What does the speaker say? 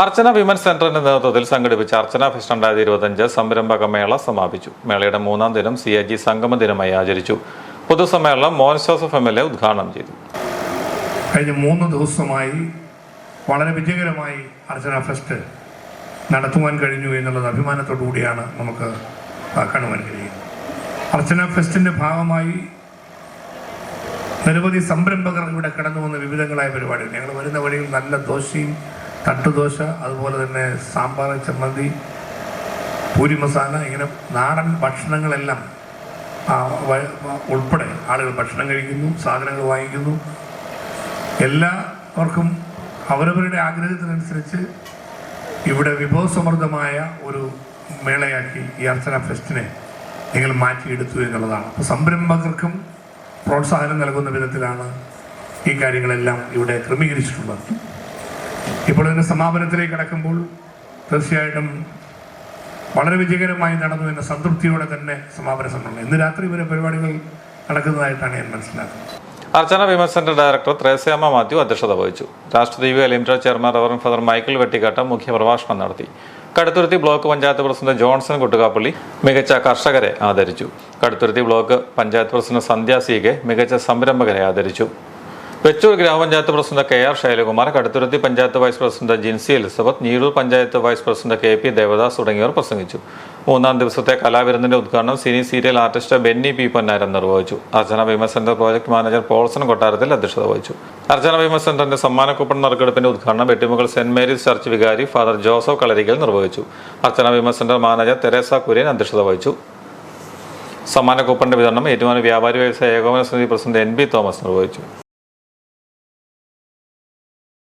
അർച്ചന women's സെന്ററിന്റെ നേതൃത്വത്തിൽ സംഘടിപ്പിച്ച അർച്ചന ഫെസ്റ്റ് 2025 സംരംഭക മേള സമാപിച്ചു. മേളയുടെ 3ാം ദിനം CAG സംഗമ ദിനമായി ആചരിച്ചു. പൊതുസമ്മേളനം മോഹൻ ജോസഫ് MLA ഉദ്ഘാടനം ചെയ്തു. കഴിഞ്ഞ 3 ദിവസമായി വളരെ വിജയകരമായി അർച്ചന ഫെസ്റ്റ് നടത്തുവാൻ കഴിഞ്ഞു എന്നുള്ളത് അഭിമാനത്തോടു കൂടിയാണ് നമുക്ക് കാണുവാൻ കഴിയുന്നത്. അർച്ചന ഫെസ്റ്റിന്റെ ഭാഗമായി നിരവധി സംരംഭകർ ഇവിടെ കടന്നു വന്ന വിവിധങ്ങളായ പരിപാടികൾ. ഞങ്ങൾ വരുന്ന വഴിയിൽ നല്ല ദോശയും തട്ടുദോശ, അതുപോലെ തന്നെ സാമ്പാർ, ചമ്മന്തി, പൂരി മസാല, ഇങ്ങനെ നാടൻ ഭക്ഷണങ്ങളെല്ലാം ഉൾപ്പെടെ ആളുകൾ ഭക്ഷണം കഴിക്കുന്നു, സാധനങ്ങൾ വാങ്ങിക്കുന്നു. എല്ലാവർക്കും അവരവരുടെ ആഗ്രഹത്തിനനുസരിച്ച് ഇവിടെ വിഭവസമൃദ്ധമായ ഒരു മേളയാക്കി ഈ അർച്ചന ഫെസ്റ്റിനെ നിങ്ങൾ മാറ്റിയെടുത്തു എന്നുള്ളതാണ്. അപ്പോൾ സംരംഭകർക്കും പ്രോത്സാഹനം നൽകുന്ന വിധത്തിലാണ് ഈ കാര്യങ്ങളെല്ലാം ഇവിടെ ക്രമീകരിച്ചിട്ടുള്ളത്. ഇപ്പോൾ ഇതിൻ്റെ സമാപനത്തിലേക്ക് കടക്കുമ്പോൾ തീർച്ചയായിട്ടും വളരെ വിജയകരമായി നടന്നു എന്ന സംതൃപ്തിയോടെ തന്നെ സമാപന സമ്മേളനം ഇന്ന് രാത്രി വരെ പരിപാടികൾ നടക്കുന്നതായിട്ടാണ് ഞാൻ മനസ്സിലാക്കുന്നത്. Archana women's centre director Thresiamma Mathew അധ്യക്ഷത വഹിച്ചു. Rashtradeepika limited chairman reverend father Michael Vettikkattu മുഖ്യപ്രഭാഷണം നടത്തി. കടുത്തുരുത്തി ബ്ലോക്ക് പഞ്ചായത്ത് പ്രസിഡന്റ് ജോൺസൺ കൊട്ടുകാപ്പള്ളി മികച്ച കർഷകരെ ആദരിച്ചു. Kaduthuruthy block panchayat president Sandhya CK മികച്ച സംരംഭകരെ ആദരിച്ചു. വെച്ചൂർ ഗ്രാമപഞ്ചായത്ത് president KR Shailakumar, Kaduthuruthy panchayat vice president Jincy Elizabeth, Neezhoor panchayat vice president KP Devadas തുടങ്ങിയവർ പ്രസംഗിച്ചു. 3ാം ദിവസത്തെ കലാവിരുന്നിന്റെ ഉദ്ഘാടനം cine serial artist Benny P. Ponnaram നിർവഹിച്ചു. Archana women's centre project manager Paulson കൊട്ടാരത്തിൽ അധ്യക്ഷത വഹിച്ചു. അർച്ചന വിമൻസ് സെന്ററിന്റെ സമ്മാന കൂപ്പൺ നറുക്കെടുപ്പിന്റെ ഉദ്ഘാടനം വെട്ടിമുകൾ സെന്റ് മേരീസ് ചർച്ച് വികാരി ഫാദർ ജോസഫ് കളരിക്കൽ നിർവഹിച്ചു. Archana women's centre manager Theresa Kurian അധ്യക്ഷത വഹിച്ചു. സമ്മാന കൂപ്പണിന്റെ വിതരണം ഏറ്റുമാനൂർ വ്യാപാരി വ്യവസായ ഏകോപന സമിതി പ്രസിഡന്റ് NB തോമസ് നിർവഹിച്ചു.